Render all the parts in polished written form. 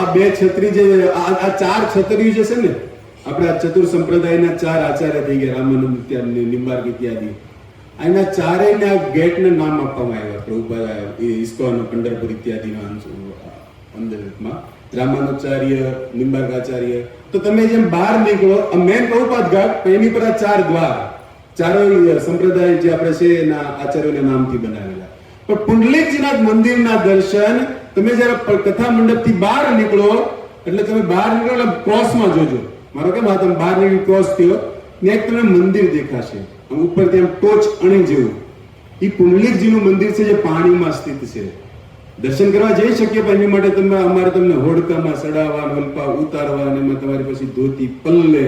આ બે છત્રી જે આ ચાર છત્રીઓ જે છે ને આપણા ચતુર સંપ્રદાયના ચાર આચાર્ય થઈ ગયા, રામાનંદ ઇત્યાદિ, નિમ્બાર્ક ઇત્યાદિ. આના ચારેયના ગેટને નામ આપવામાં આવ્યા પ્રભુપાદ ઇસ્કોન, પંઢરપુર ઇત્યાદિના અંદરમાં. રામાનુચાર્ય, નિમ્બાર્કાચાર્ય. તો તમે જેમ બહાર નીકળો, આ મેન પ્રભુપાદ ઘાટ, એની પર આ ચાર દ્વાર, ચારો સંપ્રદાય જે આપણે છે એના આચાર્યોના નામથી બનાવેલા. પણ પુંડલીકજીના મંદિરના દર્શન તમે જયારે કથા મંડપથી બહાર નીકળો, એટલે તમે બહાર નીકળો ક્રોસમાં જોજો. મારો કેમ આ તમે બહાર નીકળી ક્રોસ થયો ને એક તમને મંદિર દેખાશે ઉપર, ત્યાં ટોચ અણી જેવું. એ પુંડલીકજીનું મંદિર છે જે પાણીમાં સ્થિત છે. દર્શન કરવા જઈ શકીએ, પણ એની માટે અમારે તમને હોડકામાં સડાવવા, વલપા ઉતારવા, અને એમાં તમારી પછી ધોતી, પલ્લે,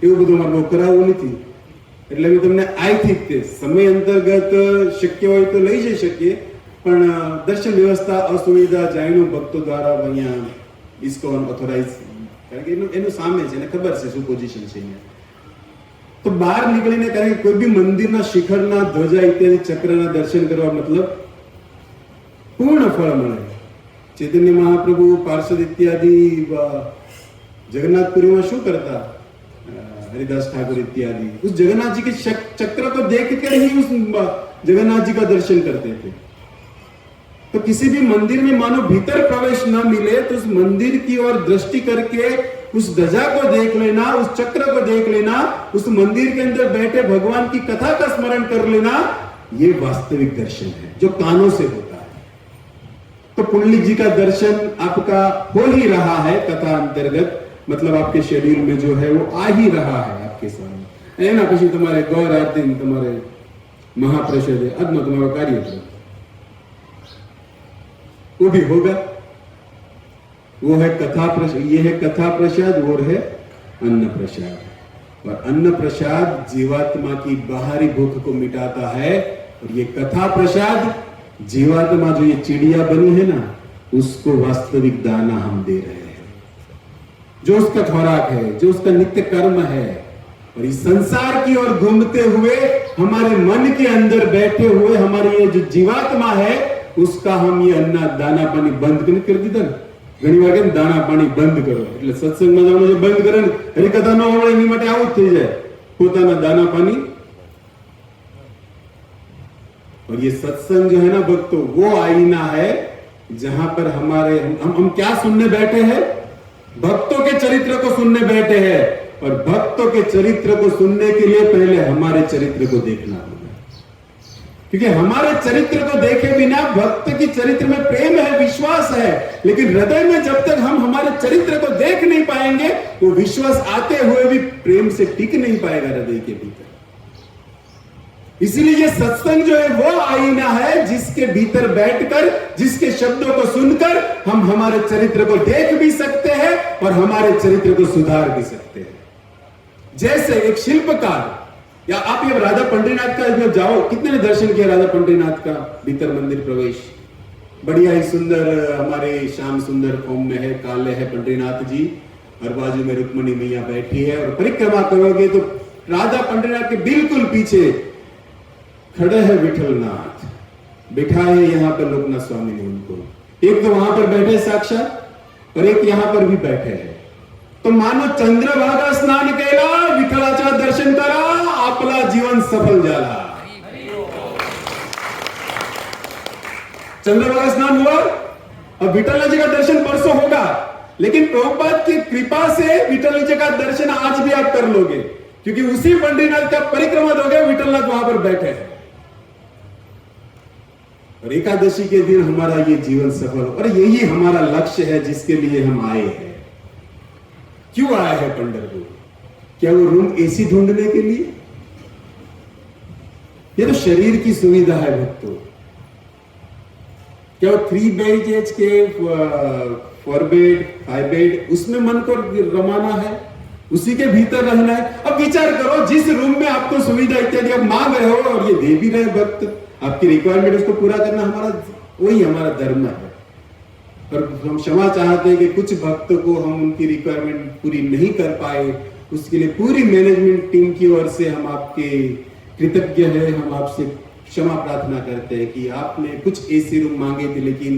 એવું બધું અમારે બહુ કરાવવું નથી. એટલે અમે તમને આથી તે સમય અંતર્ગત શક્ય હોય તો લઈ જઈ શકીએ, પણ દર્શન વ્યવસ્થા અસુવિધા જાણ્યું ભક્તો દ્વારા અહીંયા ઇસ્કોન ઓથોરાઇઝ, કારણ કે એનું સામે છે, એને ખબર છે શું પોઝિશન છે અહીંયા. તો બહાર નીકળીને, કારણ કે કોઈ બી મંદિરના શિખરના ધ્વજા ઇત્યાદિ ચક્રના દર્શન કરવા મતલબ પૂર્ણ ફળ મળે. ચૈતન્ય મહાપ્રભુ, પાર્ષદ ઇત્યાદિ जगन्नाथपुरी में शू करता हरिदास ठाकुर इत्यादि, उस जगन्नाथ जी के चक्र को देख कर ही उस जगन्नाथ जी का दर्शन करते थे. तो किसी भी मंदिर में मानो भीतर प्रवेश न मिले तो उस मंदिर की ओर दृष्टि करके उस ध्वजा को देख लेना, उस चक्र को देख लेना, उस मंदिर के अंदर बैठे भगवान की कथा का स्मरण कर लेना, ये वास्तविक दर्शन है जो कानों से होता है. तो पुंडलिक जी का दर्शन आपका हो ही रहा है कथा अंतर्गत, मतलब आपके शेड्यूल में जो है वो आ ही रहा है आपके सामने. एना પછી તમારે ગૌર આરતી, તમારે महाप्रसाद अदनो तुम्हारा कार्यक्रम वो भी होगा. वो है कथा प्रसाद, ये है कथा प्रसाद और है अन्न प्रसाद. और अन्न प्रसाद जीवात्मा की बाहरी भूख को मिटाता है, और ये कथा प्रसाद जीवात्मा जो ये चिड़िया बनी है ना, उसको वास्तविक दाना हम दे रहे हैं, जो उसका खुराक है, जो उसका नित्य कर्म है. और इस संसार की ओर घूमते हुए हमारे मन के अंदर बैठे हुए हमारी ये जो जीवात्मा है, उसका हम ये अन्ना दाना पानी बंद कर दीधा. घणी વાર કેમ દાણા પાણી બંધ કરો, એટલે સત્સંગમાં જવાનું જે બંધ કરે ને, હરિકથા ન આવડે એની માટે આવું જ થઈ જાય, પોતાના દાણા પાણી. और ये सत्संग जो है ना भक्तों, वो आईना है जहां पर हमारे हम क्या सुनने बैठे हैं, भक्तों के चरित्र को सुनने बैठे हैं. और भक्तों के चरित्र को सुनने के लिए पहले हमारे चरित्र को देखना होगा, क्योंकि हमारे चरित्र को देखे बिना भक्त की चरित्र में प्रेम है, विश्वास है, लेकिन हृदय में जब तक हम हमारे चरित्र को देख नहीं पाएंगे, वो विश्वास आते हुए भी प्रेम से टिक नहीं पाएगा हृदय के भीतर. इसीलिए ये सत्संग जो है वो आईना है जिसके भीतर बैठकर, जिसके शब्दों को सुनकर हम हमारे चरित्र को देख भी सकते हैं और हमारे चरित्र को सुधार भी सकते हैं. जैसे एक शिल्पकार, या आप ये राधा पंडरीनाथ का जब जाओ, कितने ने दर्शन किया राधा पंडरीनाथ का भीतर मंदिर प्रवेश, बढ़िया ही सुंदर, हमारे श्याम सुंदर फॉर्म में है, काले है पंडरीनाथ जी, और बाजू में रुक्मणी मैया बैठी है. और परिक्रमा करोगे तो राधा पंडरीनाथ के बिल्कुल पीछे खड़े हैं विठलनाथ, बैठा है यहाँ पर लोकनाथ स्वामी ने उनको. एक तो वहां पर बैठे साक्षात, और एक यहाँ पर भी बैठे हैं. तो मानो चंद्रभागा स्नान केला, विठ्ठलाचा दर्शन करा, आपला जीवन सफल झाला. चंद्रभागा स्नान हुआ, अब विठ्ठल जी का दर्शन परसों होगा, लेकिन प्रभुपाद की कृपा से विठ्ठल जी का दर्शन आज भी आप कर लोगे, क्योंकि उसी पंडरीनाथ का परिक्रमा दोगे, विठ्ठलनाथ वहां पर बैठे हैं. और एकादशी के दिन हमारा ये जीवन सफल हो, और यही हमारा लक्ष्य है जिसके लिए हम आए हैं. क्यों आया है पंढरपुर? क्या वो रूम एसी ढूंढने के लिए? ये तो शरीर की सुविधा है भक्तों. क्या वो 3 बेड के 4 बेड 5 बेड उसमें मन को रमाना है, उसी के भीतर रहना है? अब विचार करो, जिस रूम में आपको सुविधा इत्यादि आप मांग रहे हो और ये दे भी रहे भक्त, आपकी रिक्वायरमेंट उसको पूरा करना हमारा, वही हमारा धर्म है. पर हम क्षमा चाहते हैं कि कुछ भक्तों को हम उनकी रिक्वायरमेंट पूरी नहीं कर पाए. उसके लिए पूरी मैनेजमेंट टीम की ओर से हम आपके कृतज्ञ हैं. हम आपसे क्षमा प्रार्थना करते हैं कि आपने कुछ ऐसे रूम मांगे थे, लेकिन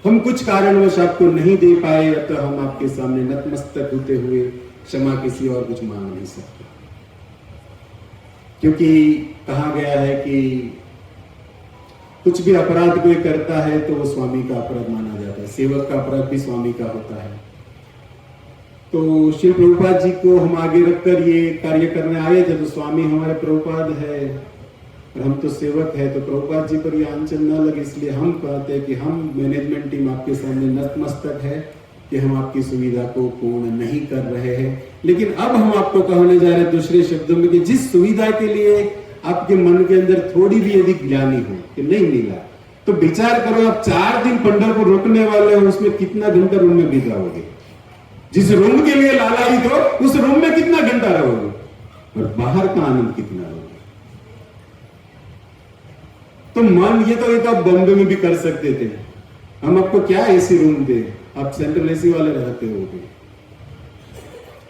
हम कुछ कारणवश आपको नहीं दे पाए, अतः हम आपके सामने नतमस्तक होते हुए क्षमा किसी और कुछ मांग नहीं सकते, क्योंकि कहा गया है कि कुछ भी अपराध कोई करता है तो वो स्वामी का अपराध माना जाता है, सेवक का अपराध भी स्वामी का होता है। तो श्री प्रभुपाद जी को हम आगे रखकर ये कार्य करने आए थे, तो स्वामी हमारे प्रभुपाद है और हम तो सेवक है, तो प्रभुपाद जी पर ये आंचल न लगे, इसलिए हम कहते हैं कि हम मैनेजमेंट टीम आपके सामने नतमस्तक है कि हम आपकी सुविधा को पूर्ण नहीं कर रहे हैं। लेकिन अब हम आपको कहने जा रहे हैं दूसरे शब्दों में कि जिस सुविधा के लिए आपके मन के अंदर थोड़ी भी यदि ग्लानि हो कि नहीं मिला, तो विचार करो, आप 4 दिन पंढरपुर रुकने वाले हो, उसमें कितना घंटा रूम में बिताओगे? जिस रूम के लिए लालायित हो उस रूम में कितना घंटा रहोगे और बाहर का आनंद कितना रहोगे? तो मन, ये तो एक आप बॉम्बे में भी कर सकते थे, हम आपको क्या एसी रूम दे, आप सेंट्रल एसी वाले रहते होगे।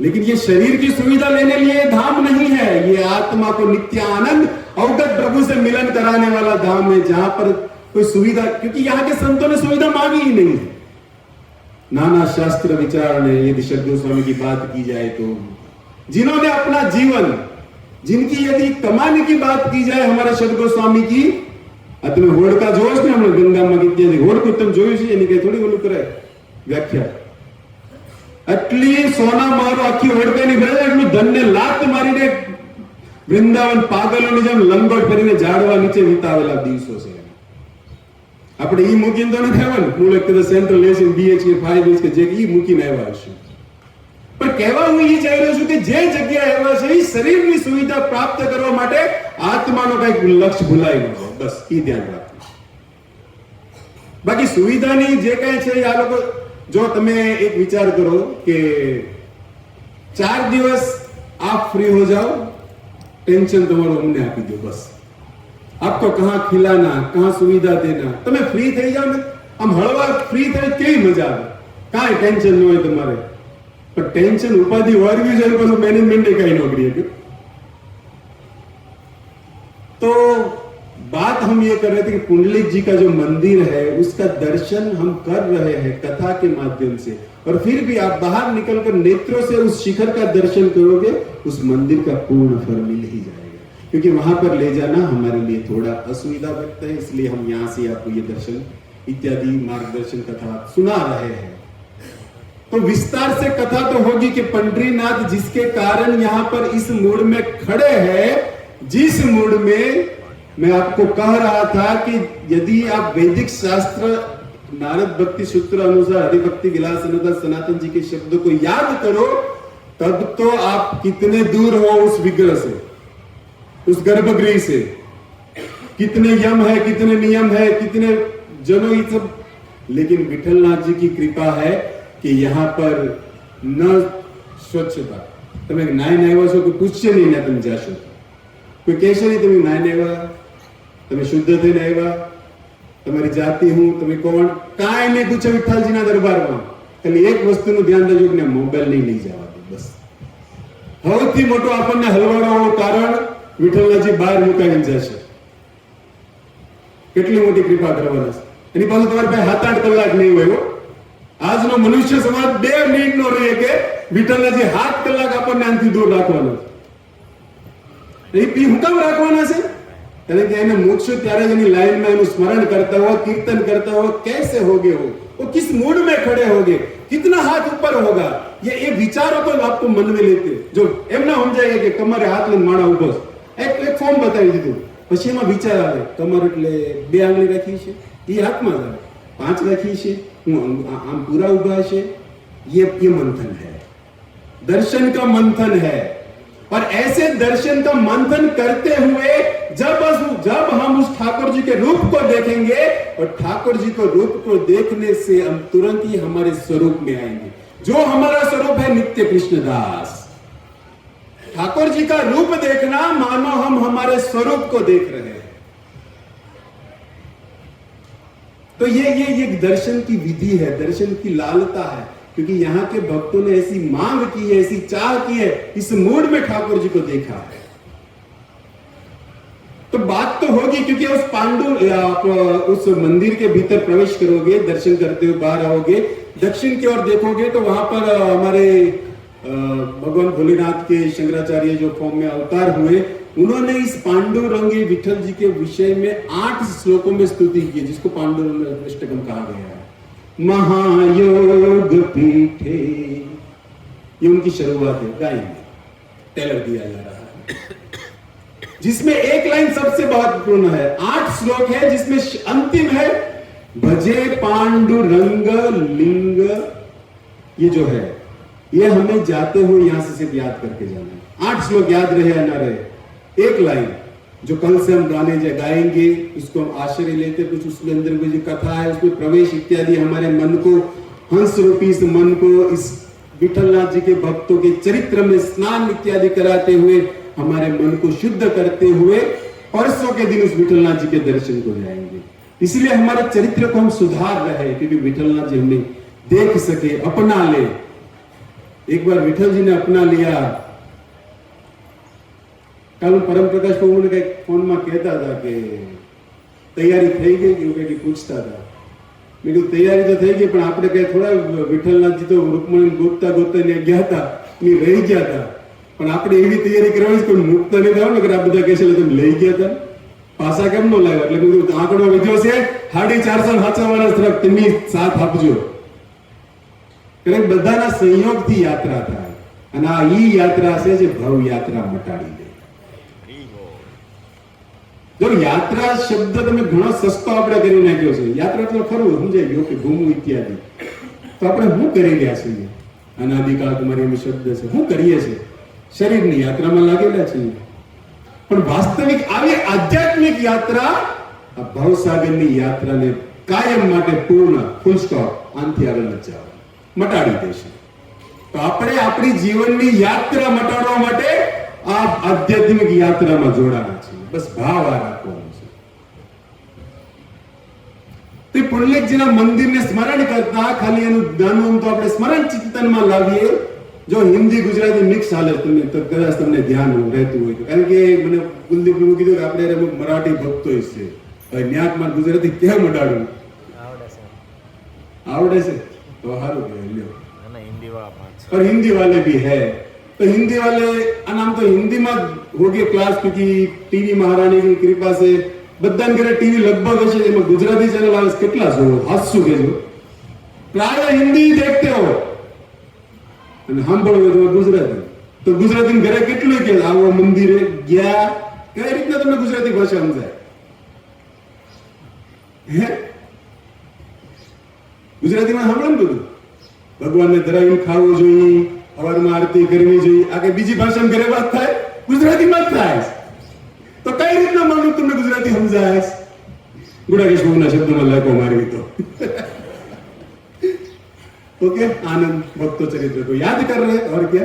लेकिन ये शरीर की सुविधा लेने लिए धाम नहीं है, ये आत्मा को नित्य आनंद अवगत प्रभु से मिलन कराने वाला धाम है, जहां पर कोई सुविधा, क्योंकि यहाँ के संतों ने सुविधा मांगी ही नहीं है। नाना शास्त्र विचार ने, यदि सद्गुरु स्वामी की बात की जाए तो जिन्होंने अपना जीवन, जिनकी यदि कमाने की बात की जाए हमारे सद्गुरु स्वामी की, તમે હોડકા જોવો છો ને, હમણાં ગંગામાં કીધી હોડકું તમે જોયું છે એની કઈ થોડી ઓલું કરે વ્યાખ્યા, આટલી સોના મારો આખી હોડકાની ભરે એટલું ધનને લાત મારીને વૃંદાવન પાગલોની જેમ લંગોટ ફરીને ઝાડવા નીચે વિતાવેલા દિવસો છે। આપણે ઈ મૂકીને તો નથી આવવાનું, મૂળ એક તો સેન્ટ્રલ એસી બીએચકે 5 બીએચકે જે ઈ મૂકીને આવ્યા હશે, પણ કહેવા હું એ ચાહી રહ્યો છું કે જે જગ્યાએ આવ્યા છે એ શરીરની સુવિધા પ્રાપ્ત કરવા માટે આત્માનો કઈક લક્ષ્ય ભૂલાઈ ન જાય, બસ એ ધ્યાન રાખો। બાકી સુવિધાની જે કઈ છે આ લોકો, જો તમે એક વિચાર કરો કે 4 દિવસ आप फ्री हो जाओ, टेंशन તમારું અમને આપી દો, બસ आपको कहां खिलाना, कहां सुविधा देना, તમે फ्री થઈ જાવ ને, આમ હળવા फ्री થઈ કેવી મજા આવે, કાંઈ ટેન્શન ન હોય તમારે। पर टेंशन उपाधि वर्गी जाए तो मैनेजमेंट ने कहीं नौकरी है। तो बात हम ये कर रहे थे कि पुंडलिक जी का जो मंदिर है उसका दर्शन हम कर रहे हैं कथा के माध्यम से, और फिर भी आप बाहर निकलकर नेत्रों से उस शिखर का दर्शन करोगे, उस मंदिर का पूर्ण फल मिल ही जाएगा, क्योंकि वहां पर ले जाना हमारे लिए थोड़ा असुविधा व्यक्त है, इसलिए हम यहाँ से आपको ये दर्शन इत्यादि मार्गदर्शन कथा सुना रहे हैं। तो विस्तार से कथा तो होगी कि पंडरीनाथ जिसके कारण यहाँ पर इस मूड में खड़े हैं, जिस मूड में मैं आपको कह रहा था कि यदि आप वैदिक शास्त्र नारद भक्ति सूत्र अनुसार हरिभक्ति विलास सनातन जी के शब्दों को याद करो, तब तो आप कितने दूर हो उस विग्रह से, उस गर्भगृह से, कितने यम है, कितने नियम है, कितने जनों, ये सब। लेकिन विठलनाथ जी की कृपा है कि यहाँ पर न स्वच्छता, તમે નાઈને આવ્યા છો કોઈ પૂછશે નહીં ને તમે જાશો, કોઈ કહેશે નહીં તમે નાઈને આવ્યા, તમે શુદ્ધ થઈને આવ્યા, તમારી જાતિ હું, તમે કોણ, કાંઈ નહીં પૂછે વિઠ્ઠલજીના દરબારમાં। ખાલી એક વસ્તુનું ધ્યાન રાખજો કે મોબાઈલ નહીં લઈ જવા દો, બસ। સૌથી મોટો આપણને હલવાડાનું કારણ વિઠ્ઠલજી બહાર મુકાઈને જશે, કેટલી મોટી કૃપા કરવાના છે। એની પાસે તમારી પાસે 7-8 કલાક નહીં હોય। આજનો મનુષ્ય સમાજ 2 મિનિટ નો રહે કે વિઠ્ઠલજી 7 કલાક આપણને આનથી दूर રાખવાનો છે। એ હું કામ રાખવાના છે? કારણ કે એને મૂકશો ત્યારે જ એની લાઈનમાં એનું સ્મરણ કરતા હો, कीर्तन करता हो, कैसे होगे हो, वो किस मूड में खड़े होगे, कितना हाथ ऊपर होगा, ये विचारों को आपको मन में लेते। जो એમ ના સમજાય કે કમરે હાથ લઈને માણા ઉભો છે, એક ફોર્મ બતાવી દીધું, પછી એમાં વિચાર આવે, કમર એટલે 2 આંગળી રાખી છે, એ હાથમાં જ આવે, 5 રાખી છે, आम पूरा उभा है, ये मंथन है, दर्शन का मंथन है। और ऐसे दर्शन का मंथन करते हुए जब हम उस ठाकुर जी के रूप को देखेंगे, और ठाकुर जी को रूप को देखने से हम तुरंत ही हमारे स्वरूप में आएंगे। जो हमारा स्वरूप है नित्य कृष्णदास, ठाकुर जी का रूप देखना मानो हम हमारे स्वरूप को देख रहे हैं। तो ये दर्शन की विधि है, दर्शन की लालता है, क्योंकि यहाँ के भक्तों ने ऐसी मांग की है, ऐसी चाह की है, इस मूड में ठाकुर जी को देखा है। तो बात तो होगी, क्योंकि उस आप उस मंदिर के भीतर प्रवेश करोगे, दर्शन करते हुए बाहर आओगे, दक्षिण की ओर देखोगे तो वहां पर हमारे भगवान भोलेनाथ के शंकराचार्य जो फॉर्म में अवतार हुए, उन्होंने इस पांडुरंगी विठल जी के विषय में 8 श्लोकों में स्तुति की, जिसको पांडुरंग अष्टकम कहा गया है। महायोग पीठे, ये उनकी शुरुआत है, गाएंगे, टेलर दिया जा रहा है, जिसमें एक लाइन सबसे महत्वपूर्ण है। 8 श्लोक है, जिसमें अंतिम है भजे पांडुरंग लिंग। ये जो है, ये हमें जाते हुए यहां से सिर्फ याद करके जाना है। 8 श्लोक याद रहे या ना रहे, एक लाइन जो कल से हम गाएंगे, उसको हम आश्रय लेते, कुछ उसके अंदर कोई जो कथा है उसमें प्रवेश इत्यादि, हमारे मन को, हंस रूपी इस मन को इस विठलनाथ जी के भक्तों के चरित्र में स्नान इत्यादि कराते हुए, हमारे मन को शुद्ध करते हुए परसों के दिन उस विठलनाथ जी के दर्शन को जाएंगे। इसलिए हमारे चरित्र को हम सुधार रहे, क्योंकि विठलनाथ जी हमें देख सके, अपना ले। एक बार विठल जी ने अपना लिया। कल परम प्रकाश प्रभु ने फोन में कहता था कि तैयारी થઈ ગઈ કે એવું કઈ પૂછતા હતા। મેં કીધું તૈયારી તો થઈ ગઈ, પણ આપણે કઈ થોડા વિઠ્ઠલનાથજી તો રૂકમણી ગોતતા ગોતતા ને ગયા હતા, એ રહી ગયા હતા, પણ આપણે એવી તૈયારી કરવાની કોઈ મુક્ત નહીં થાવ ને, કે આ બધા કહેશે તમે લઈ ગયા હતા, પાછા કેમ ન લાવ્યા? એટલે કીધું આંકડો વધ્યો છે 450 સાચવવાના તરફ, તમે સાથ આપજો। કારણ બધાના સંયોગથી યાત્રા થાય, અને આ ઈ યાત્રા છે જે ભવ યાત્રા મટાડી દે। જો યાત્રા શબ્દ તમે ઘણો સસ્તો આપણે કરી નાખ્યો છે। યાત્રા એટલે ફરવું, સમજાઈ ગયો કે ઘૂમવું ઇત્યાદि। તો આપણે શું કરી રહ્યા છીએ? અનાદિકાળ તમારી એમ શબ્દ છે, શું કરીએ છીએ? શરીરની યાત્રામાં લાગેલા છીએ, પણ વાસ્તવિક આવી આધ્યાત્મિક યાત્રા આ ભવસાગરની યાત્રાને કાયમ માટે પૂર્ણ, ફૂલ સ્ટોપ, આનથી આગળ નથી જવાનું, મટાડી દેશે। તો આપણે આપણી જીવનની યાત્રા મટાડવા માટે આ આધ્યાત્મિક યાત્રામાં જોડાના છીએ। બસ ભાવ આ રાખવાનો છે। તે પુંડલીકજીના મંદિરને સ્મરણ કરતા ખાલી એનું જ્ઞાન તો આપણે સ્મરણ ચિંતનમાં લાવીએ। જો હિન્દી ગુજરાતી મિક્સ હાલે તમને તો કદાચ તમને ધ્યાન રહેતું હોય તો, કારણ કે મને કુલદીપ એવું કીધું કે આપણે અમુક મરાઠી ભક્તો છે, હવે ન્યાકમાં ગુજરાતી કેમ અડાડવું? આવડે છે તો સારું કહેવાય, લ્યો। और हिंदी वाले भी है, तो हिंदी वाले नाम तो हिंदी में हो गए क्लास, क्योंकि टीवी महारानी की कृपा से बधाने घरे टीवी लगभग हशे, एमां गुजराती चैनल आवे केटला जोरो? हासू केजो, प्राय हिंदी देखते हो અને સાંભળવું તો ગુજરાતી। તો ગુજરાતી ઘરે કેટલું કે આવો મંદિરે ગયા, કઈ રીતના તમને ગુજરાતી ભાષા સમજાય? હે ગુજરાતીમાં સાંભળો ને બધું, ભગવાનને ધરાવીને ખાવું જોઈએ, સવારમાં આરતી કરવી જોઈએ, આ કઈ બીજી ભાષામાં ઘરે વાત થાય? ગુજરાતીમાં જ થાય। તો કઈ રીતના માનું તમને ગુજરાતી સમજાય? ગુડાકેશ બાબુના શબ્દોમાં લાગો મારવી તો ओके, आनंद भक्तों चरित्र को याद कर रहे, और क्या?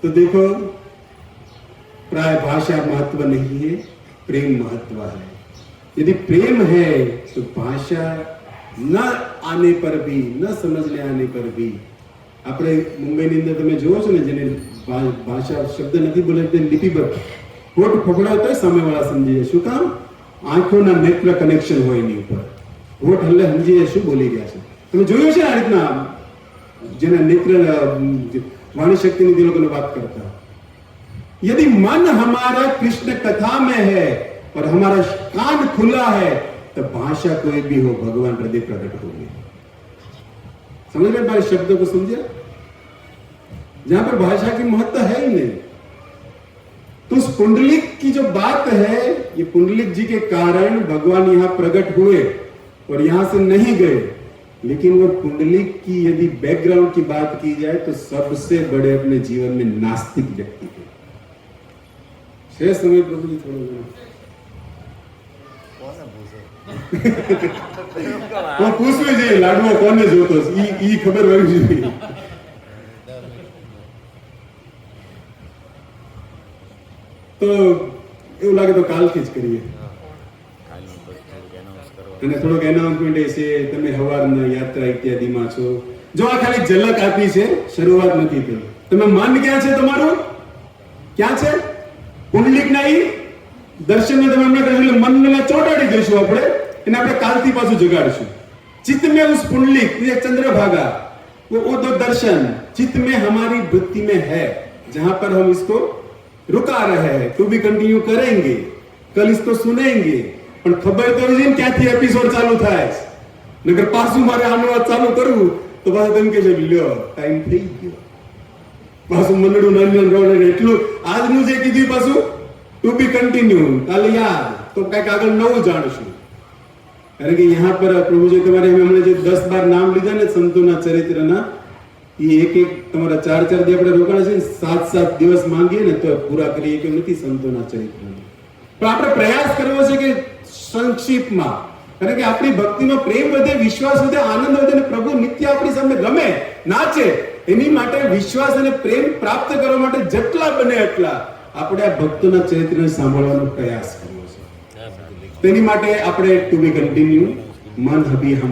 तो देखो, प्राय भाषा महत्व नहीं है, प्रेम महत्व है। यदि प्रेम है तो भाषा न आने पर भी, न समझने आने पर भी, આપણે મુંબઈની અંદર તમે જોવો છો ને, જેને ભાષા શબ્દ નથી બોલે તે લિપિબદ્ધ હોઠ ફફડાવતા સામેવાળા સમજી જાય। શું કામ? આંખોના નેત્ર કનેક્શન હોય એની ઉપર, હોઠ હલ્લે સમજી જાય શું બોલી ગયા છે। તમે જોયું છે આ રીતના જેના નેત્ર વાણી શક્તિની જે લોકોને વાત કરતા। यदि मन हमारा कृष्ण कथा में है और हमारा कान खुला है, तो भाषा कोई भी हो, भगवान हृदय प्रकट होंगे। समझ रहे मेरे शब्दों को? समझे? जहां पर भाषा की महत्व है ही नहीं। तो उस पुंडलिक की जो बात है, ये पुंडलिक जी के कारण भगवान यहाँ प्रकट हुए और यहां से नहीं गए, लेकिन वो पुंडलिक की यदि बैकग्राउंड की बात की जाए तो सबसे बड़े अपने जीवन में नास्तिक व्यक्ति थे। शेष समय प्रभु जी थोड़ा वो पूछवे જોઈએ લાડવો કોને જોતો ઈ ખબર હોવી જોઈએ। તો એવું લાગે તો કાલથી જ કરીએ, અને થોડોક એનાઉન્સમેન્ટ એ છે, તમે સવારના યાત્રા ઇત્યાદિમાં છો। જો આ ખાલી ઝલક આપી છે, શરૂઆત નથી થઈ। તમે મન ક્યાં છે તમારું? ક્યાં છે? પુંડલિકના ઈ દર્શનને તમે હમણાં કહ્યું એટલે મનને ચોંટાડી દઈશું આપણે, એને આપણે કાલથી પાછું જગાડશું. चित्त में उस पुंडलिक ये चंद्रभागा वो तो दर्शन चित्त में हमारी वृत्ति में है, जहां पर हम इसको रुका रहे हैं, टू बी कंटिन्यू करेंगे, कल इसको सुनेंगे. પણ ખબર તો છે ક્યાંથી એપિસોડ ચાલુ થાય, નગર પાછું મારે આનો વાત ચાલુ કરવું તો પાછું તેમ કે છે લ્યો ટાઈમ થઈ ગયો, પાછું મંડળું નાનું રોડ એટલું આજનું જે કીધું પાછું ટુ બી કન્ટિન્યુ, કાલે યાદ તો કઈક આગળ નવું જાણશું. કારણ કે यहाँ पर प्रभु जी તમારે हमने જે 10-12 નામ લીધા ને સંતોના ચરિત્રના, એ એક એક તમારા 4-4 દી આપણે રોકાણ છે, 7-7 દિવસ માંગીએ ને તો પૂરા કરીએ કે નથી સંતોના ચરિત્રને. પણ આપણે પ્રયાસ કરવો છે કે સંક્ષિપ્તમાં, કારણ કે આપણી ભક્તિનો પ્રેમ વધે, વિશ્વાસ વધે, આનંદ વધે અને પ્રભુ નિત્ય આપણી સામે ગમે નાચે, એની માટે વિશ્વાસ અને પ્રેમ પ્રાપ્ત કરવા માટે જેટલા બને એટલા આપણે આ ભક્તોના ચરિત્રને સાંભળવાનો પ્રયાસ કરવો છે. તેની માટે આપણે ટુ બી કન્ટિન્યુ મન હબી